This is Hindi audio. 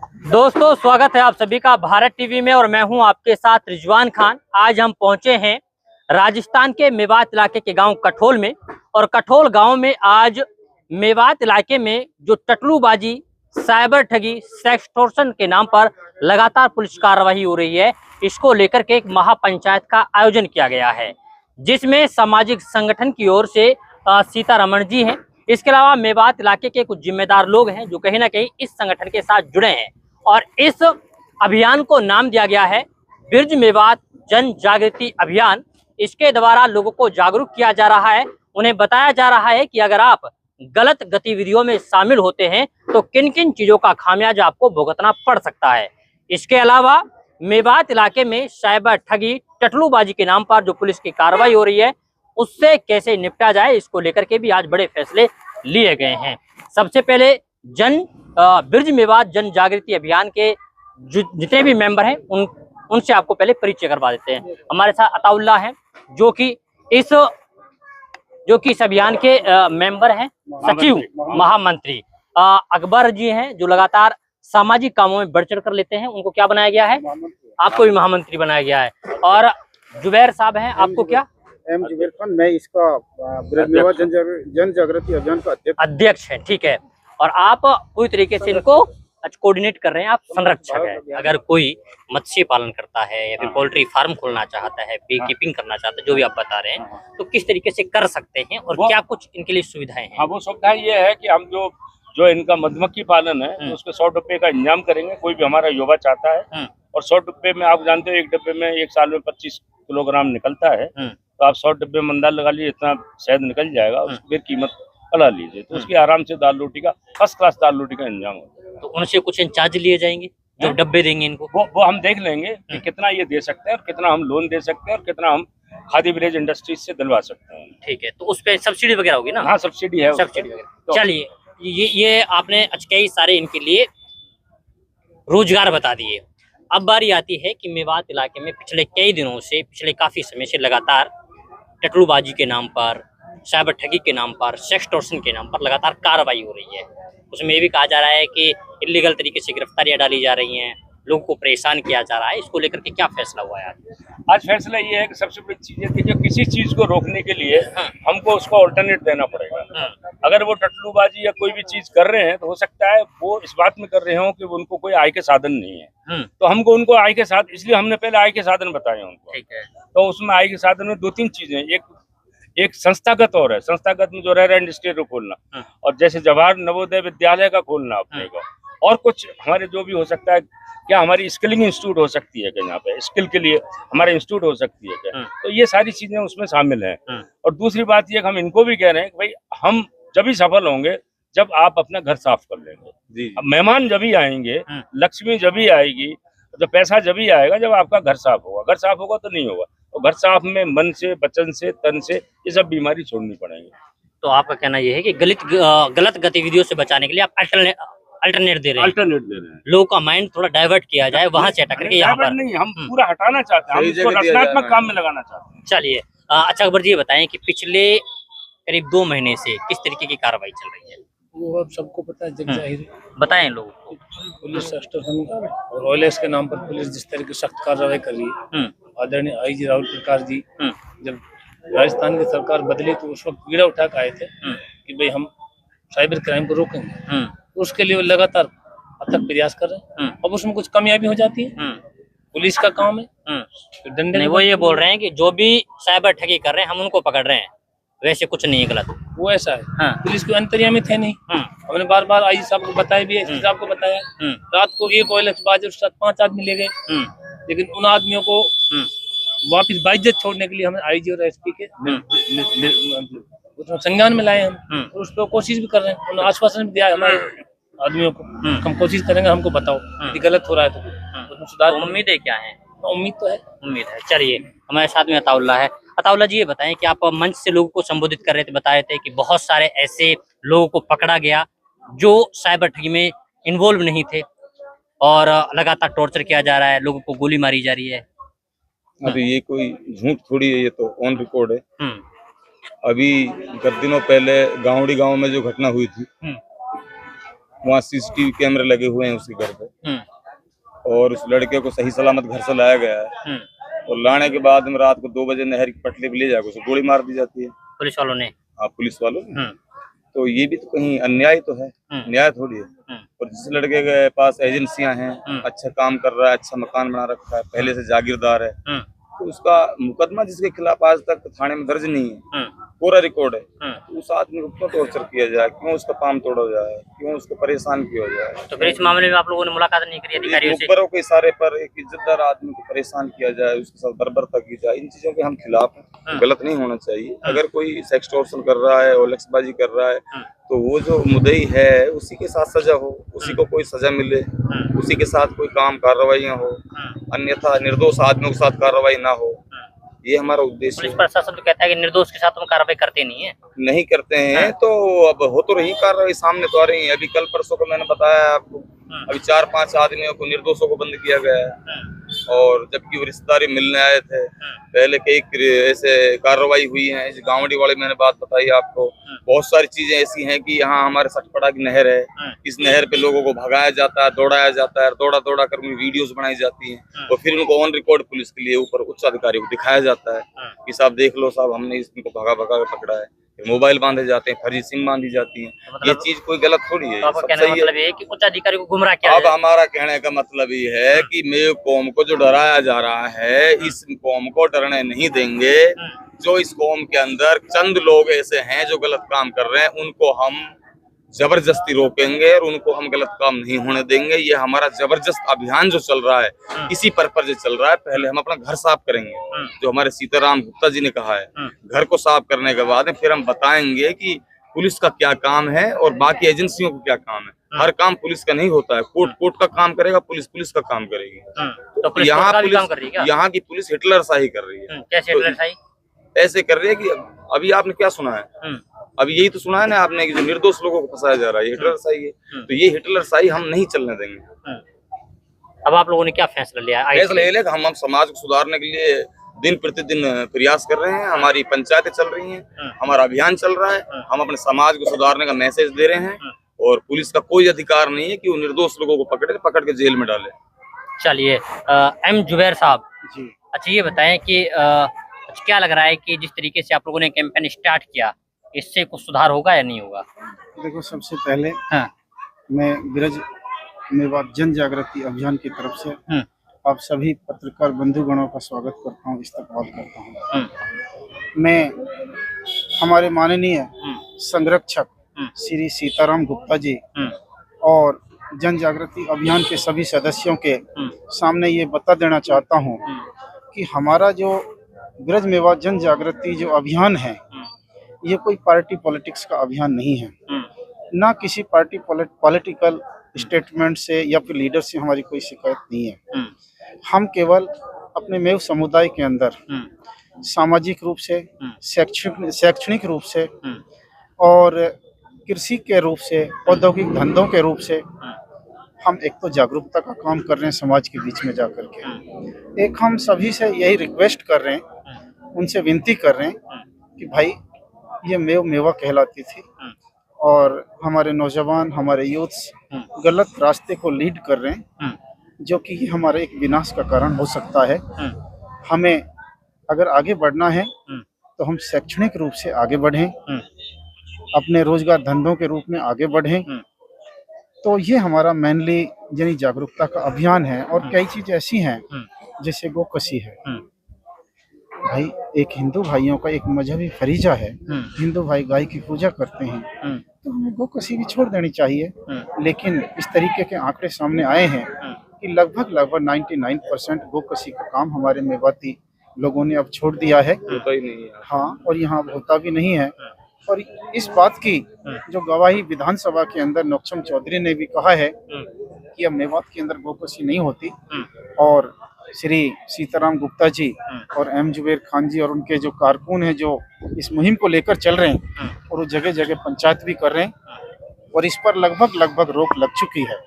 दोस्तों, स्वागत है आप सभी का भारत टीवी में और मैं हूं आपके साथ रिजवान खान। आज हम पहुंचे हैं राजस्थान के मेवात इलाके के गांव कठोल में। और कठोल गांव में आज मेवात इलाके में जो टटलूबाजी, साइबर ठगी, सेक्सटॉर्शन के नाम पर लगातार पुलिस कार्रवाई हो रही है, इसको लेकर के एक महापंचायत का आयोजन किया गया है, जिसमें सामाजिक संगठन की ओर से सीतारमण जी हैं। इसके अलावा मेवात इलाके के कुछ जिम्मेदार लोग हैं जो कहीं ना कहीं इस संगठन के साथ जुड़े हैं। और इस अभियान को नाम दिया गया है बिरज मेवात जन जागृति अभियान। इसके द्वारा लोगों को जागरूक किया जा रहा है, उन्हें बताया जा रहा है कि अगर आप गलत गतिविधियों में शामिल होते हैं तो किन किन चीजों का खामियाजा आपको भुगतना पड़ सकता है। इसके अलावा मेवात इलाके में साइबर ठगी, टटलूबाजी के नाम पर जो पुलिस की कार्रवाई हो रही है, उससे कैसे निपटा जाए, इसको लेकर के भी आज बड़े फैसले लिए गए हैं। सबसे पहले बिरज मेवात जन जागृति अभियान के जितने भी मेंबर हैं उनसे आपको पहले परिचय करवा देते हैं। हमारे साथ अताउल्लाह हैं जो कि इस अभियान के मेंबर हैं, सचिव, महामंत्री। अकबर जी हैं जो लगातार सामाजिक कामों में बढ़ चढ़ कर लेते हैं, उनको क्या बनाया गया है? आपको भी महामंत्री बनाया गया है। और जुबैर साहब हैं, आपको क्या? एम जुबैर खान, मैं इसका बिरज मेवात जन जागृति अभियान का अध्यक्ष है। ठीक है। और आप पूरी तरीके से इनको कोऑर्डिनेट कर रहे हैं, आप संरक्षक है। अगर कोई मत्स्य पालन करता है या फिर पोल्ट्री फार्म खोलना चाहता है, बी कीपिंग करना चाहता है, जो भी आप बता रहे हैं, तो किस तरीके से कर सकते हैं और क्या कुछ इनके लिए सुविधाएं हैं? हाँ, वो सुविधाएं ये है कि हम जो इनका मधुमक्खी पालन है, तो उसके 100 डिब्बे का इंतजाम करेंगे। कोई भी हमारा युवा चाहता है, और 100 डिब्बे में आप जानते हो, एक डिब्बे में एक साल में 25 किलोग्राम निकलता है। तो आप 100 डिब्बे में अंदाज लगा लीजिए इतना शहद निकल जाएगा। उसकी फिर कीमत लगा लीजिए, तो उसकी आराम से दाल रोटी का, फर्स्ट क्लास दाल रोटी का इंतजाम होगा। तो उनसे कुछ इंचार्ज लिए जाएंगे जो डब्बे देंगे इनको? वो हम देख लेंगे कि कितना ये दे सकते हैं और कितना हम लोन दे सकते हैं और कितना हम खादी विलेज इंडस्ट्रीज से दिलवा सकते हैं। ठीक है। तो उस पर सब्सिडी वगैरह होगी ना? हाँ, सब्सिडी है, सब्सिडी वगैरह। चलिए, ये आपने कई सारे इनके लिए रोजगार बता दिए। अब बारी आती है कि मेवात इलाके में पिछले कई दिनों से, पिछले काफी समय से लगातार टटलूबाजी के नाम पर, साइबर ठगी के नाम पर, सेक्सटॉर्शन के नाम पर लगातार कार्रवाई हो रही है। उसमें ये भी कहा जा रहा है कि इलीगल तरीके से गिरफ्तारियां डाली जा रही हैं, लोगों को परेशान किया जा रहा है। इसको लेकर के क्या फैसला हुआ है आज फैसला ये है कि सबसे बड़ी चीज है कि जो किसी चीज को रोकने के लिए हमको उसको अल्टरनेट देना पड़ेगा। अगर वो टटलूबाजी या कोई भी चीज कर रहे हैं, तो हो सकता है वो इस बात में कर रहे हो कि उनको कोई आय के साधन नहीं है, तो हमको उनको आय के साधन, इसलिए हमने पहले आय के साधन बताए उनको। ठीक है। तो उसमें आय के साधन में 2-3 चीजें, एक संस्थागत और है। संस्थागत में जो रह इंडस्ट्री को खोलना, और जैसे जवाहर नवोदय विद्यालय का खोलना अपने को, और कुछ हमारे जो भी हो सकता है, क्या हमारी स्किलिंग इंस्टीट्यूट हो सकती है, क्या यहाँ पे स्किल के लिए हमारे इंस्टीट्यूट हो सकती है क्या? तो ये सारी चीजें उसमें शामिल हैं। और दूसरी बात ये, हम इनको भी कह रहे हैं कि भाई हम जब ही सफल होंगे जब आप अपना घर साफ कर लेंगे। अब मेहमान जब ही आएंगे, लक्ष्मी जब ही आएगी, तो पैसा जब ही आएगा जब आपका घर साफ होगा। घर साफ होगा तो नहीं होगा। तो घर साफ में मन से, वचन से, तन से ये सब बीमारी छोड़नी पड़ेगी। तो आपका कहना यह है कि गलत गतिविधियों से बचाने के लिए आप अल्टरनेट दे रहे हैं, लोगों का माइंड थोड़ा डाइवर्ट किया जाए, वहां से हटा करके यहाँ पर नहीं, हम पूरा हटाना चाहते हैं, हम इसको रचनात्मक काम में लगाना चाहते हैं। चलिए, अच्छा अकबर जी, ये बताएं कि पिछले करीब 2 महीने से किस तरीके की कार्रवाई चल रही है? वो अब सबको पता है, जग जाहिर है। बताएं लोगों को। पुलिस सेक्टर और ओएलएक्स के नाम पर पुलिस जिस तरह की सख्त कार्रवाई कर रही है, आदरणीय आईजी राहुल प्रकाश जी जब राजस्थान की सरकार बदली तो उस वक्त बीड़ा उठा के आए थे कि भाई हम साइबर क्राइम को रोकेंगे। उसके लिए वो लगातार अथक प्रयास कर रहे हैं। अब उसमें कुछ कमियां भी हो जाती है, पुलिस का काम है। डंडे नहीं, वो ये बोल रहे हैं कि जो भी साइबर ठगी कर रहे हैं हम उनको पकड़ रहे हैं, वैसे कुछ नहीं है गलत। वो ऐसा है। पुलिस को अंतर्यामी थे नहीं। हमने बार बार आई साहब को बताया भी है, एसपी साहब को बताया। रात को एक ओएलएक्स बाजे उसके साथ 5 आदमी ले गए, लेकिन उन आदमियों को वापिस बाइज्जत छोड़ने के लिए हमें आईजी और एसपी के संज्ञान में लाए हम। उस पर कोशिश भी कर रहे हैं, उन्होंने आश्वासन भी दिया है हमारे आदमियों को, हम कोशिश करेंगे, हमको बताओ यदि गलत हो रहा है तो सुधार। उम्मीदें क्या है? उम्मीद तो है, उम्मीद है। चलिए, हमारे साथ में अताउल्लाह है। अताउल्लाह जी, ये बताएं कि आप मंच से लोगों को संबोधित कर रहे थे, बता रहे थे कि बहुत सारे ऐसे लोगों को पकड़ा गया जो साइबर ठगी में इन्वॉल्व नहीं थे और लगातार टॉर्चर किया जा रहा है, लोगों को गोली मारी जा रही है। अभी ये कोई झूठ थोड़ी है, ये तो ऑन रिकॉर्ड है। अभी कुछ दिनों पहले गाँवड़ी गांव में जो घटना हुई थी, वहाँ सीसीटीवी कैमरे लगे हुए हैं उसके घर पे। और उस लड़के को सही सलामत घर से लाया गया है। और लाने के बाद में रात को 2 बजे नहर की पटली पे ले जाकर उसे गोली मार दी जाती है पुलिस वालों ने। हाँ, पुलिस वालों ने। तो ये भी तो कहीं अन्याय तो है, न्याय थोड़ी है। और जिस लड़के के पास एजेंसियां हैं, अच्छा काम कर रहा है, अच्छा मकान बना रखा है, पहले से जागीरदार है, तो उसका मुकदमा जिसके खिलाफ आज तक थाने में दर्ज नहीं है, पूरा रिकॉर्ड है, तो उस आदमी को क्यों टॉर्चर किया जाए, क्यों उसका काम तोड़ा जाए, क्यों उसको परेशान किया जाए। तो फिर इस मामले में आप लोगों ने मुलाकात नहीं करी अधिकारियों से? मुखबरों के इशारे पर एक इज्जतदार आदमी को परेशान किया जाए, उसके साथ बर्बरता की जाए, इन चीजों के हम खिलाफ हैं। गलत नहीं होना चाहिए। अगर कोई सेक्स टॉर्चर कर रहा है और लक्ष्यबाजी कर रहा है, तो वो जो मुद्दई है उसी के साथ सजा हो, उसी को कोई सजा मिले, उसी के साथ कोई काम कार्रवाइयाँ हो, अन्यथा निर्दोष आदमियों के साथ कार्रवाई ना हो, ये हमारा उद्देश्य पुलिस है। प्रशासन तो कहता है कि निर्दोष के साथ हम कार्रवाई करते नहीं है। नहीं करते हैं तो अब हो तो रही कार्रवाई, सामने तो आ रही है। अभी कल परसों को मैंने बताया आपको, अभी 4-5 आदमियों को, निर्दोषों को बंद किया गया है। और जबकि वो रिश्तेदारी मिलने आए थे, पहले कई ऐसे कार्रवाई हुई है। इस गांवड़ी वाले मैंने बात बताई आपको, बहुत सारी चीजें ऐसी हैं कि यहाँ हमारे सटपड़ा की नहर है, इस नहर पे लोगों को भगाया जाता है, दौड़ाया जाता है, दौड़ा दौड़ा कर उनकी वीडियोस बनाई जाती हैं और फिर उनको ऑन रिकॉर्ड पुलिस के लिए ऊपर उच्च अधिकारी को दिखाया जाता है कि साहब देख लो साहब, हमने इसको भगा भगा के पकड़ा है। मोबाइल बांधे जाते हैं, फर्जी सिम बांधी जाती है। ये चीज कोई गलत थोड़ी है, तो आपका सब कहने का सही मतलब ये है कि उच्च अधिकारी को गुमराह किया अब हमारा कहने का मतलब ये है कि मेरे कौम को जो डराया जा रहा है, इस कौम को डरने नहीं देंगे। जो इस कौम के अंदर चंद लोग ऐसे हैं जो गलत काम कर रहे हैं, उनको हम जबरदस्ती रोकेंगे और उनको हम गलत काम नहीं होने देंगे। ये हमारा जबरदस्त अभियान जो चल रहा है, इसी पर्पज से चल रहा है। पहले हम अपना घर साफ करेंगे, जो हमारे सीताराम गुप्ता जी ने कहा है। घर को साफ करने के बाद फिर हम बताएंगे कि पुलिस का क्या काम है और बाकी एजेंसियों का क्या काम है। हर काम पुलिस का नहीं होता है, कोर्ट का काम करेगा, पुलिस का काम करेगी। तो पुलिस यहाँ कोर्ट का भी काम कर रही है क्या? यहाँ की पुलिस हिटलर शाही कर रही है। कैसे हिटलर शाही? ऐसे कर रही है कि अभी आपने क्या सुना है, अभी यही तो सुना है ना आपने कि जो निर्दोष लोगों को फंसाया जा रहा है, ये हिटलर शाही है। तो ये हिटलर शाही हम नहीं चलने देंगे। अब आप लोगों ने क्या फैसला लिया? फैसला ये लिया कि हम समाज को सुधारने के लिए दिन प्रतिदिन प्रयास कर रहे हैं। हमारी पंचायतें चल रही हैं, हमारा अभियान चल रहा है। हम अपने समाज को सुधारने का मैसेज दे रहे हैं और पुलिस का कोई अधिकार नहीं है कि वो निर्दोष लोगों को पकड़ के जेल में डाले। चलिए, एम जुबैर साहब जी, अच्छा ये बताएं कि क्या लग रहा है कि जिस तरीके से आप लोगों ने कैंपेन स्टार्ट किया, इससे कुछ सुधार होगा या नहीं होगा? देखो सबसे पहले हाँ। मैं ब्रज मेवात जन जागृति अभियान की तरफ से आप सभी पत्रकार बंधुगणों का स्वागत करता हूँ, इस्तकबाल करता हूँ। मैं हमारे माननीय संरक्षक श्री सीताराम गुप्ता जी और जन जागृति अभियान के सभी सदस्यों के सामने ये बता देना चाहता हूँ कि हमारा जो ब्रज मेवात जन जागृति जो अभियान है, ये कोई पार्टी पॉलिटिक्स का अभियान नहीं है। ना किसी पार्टी पॉलिटिकल स्टेटमेंट से या फिर लीडर से हमारी कोई शिकायत नहीं है। हम केवल अपने मेव समुदाय के अंदर सामाजिक रूप से, शैक्षणिक रूप से और कृषि के रूप से, औद्योगिक धंधों के रूप से हम एक तो जागरूकता का काम कर रहे हैं समाज के बीच में जाकर के। एक हम सभी से यही रिक्वेस्ट कर रहे हैं, उनसे विनती कर रहे हैं कि भाई ये मेवा कहलाती थी और हमारे नौजवान, हमारे यूथ्स गलत रास्ते को लीड कर रहे हैं, जो कि ये हमारे एक विनाश का कारण हो सकता है। हमें अगर आगे बढ़ना है तो हम शैक्षणिक रूप से आगे बढ़ें, अपने रोजगार धंधों के रूप में आगे बढ़ें। तो ये हमारा मेनली यानी जागरूकता का अभियान है। और कई चीज ऐसी हैं जैसे गोकशी है। भाई एक हिंदू भाइयों का एक मजहबी फरीजा है, हिंदू भाई गाय की पूजा करते हैं, तो हमें गोकशी भी छोड़ देनी चाहिए। लेकिन इस तरीके के आंकड़े सामने आए हैं कि लगभग 99% गोकशी का काम हमारे मेवाती लोगों ने अब छोड़ दिया है। होता ही नहीं है। हाँ, और यहाँ होता भी नहीं है। और इस बात की जो गवाही विधानसभा के अंदर नौक्षम चौधरी ने भी कहा है कि अब मेवात के अंदर गोकशी नहीं होती। और श्री सीताराम गुप्ता जी और एम जुबैर खान जी और उनके जो कारकुन हैं जो इस मुहिम को लेकर चल रहे हैं और वो जगह जगह पंचायत भी कर रहे हैं और इस पर लगभग रोक लग चुकी है।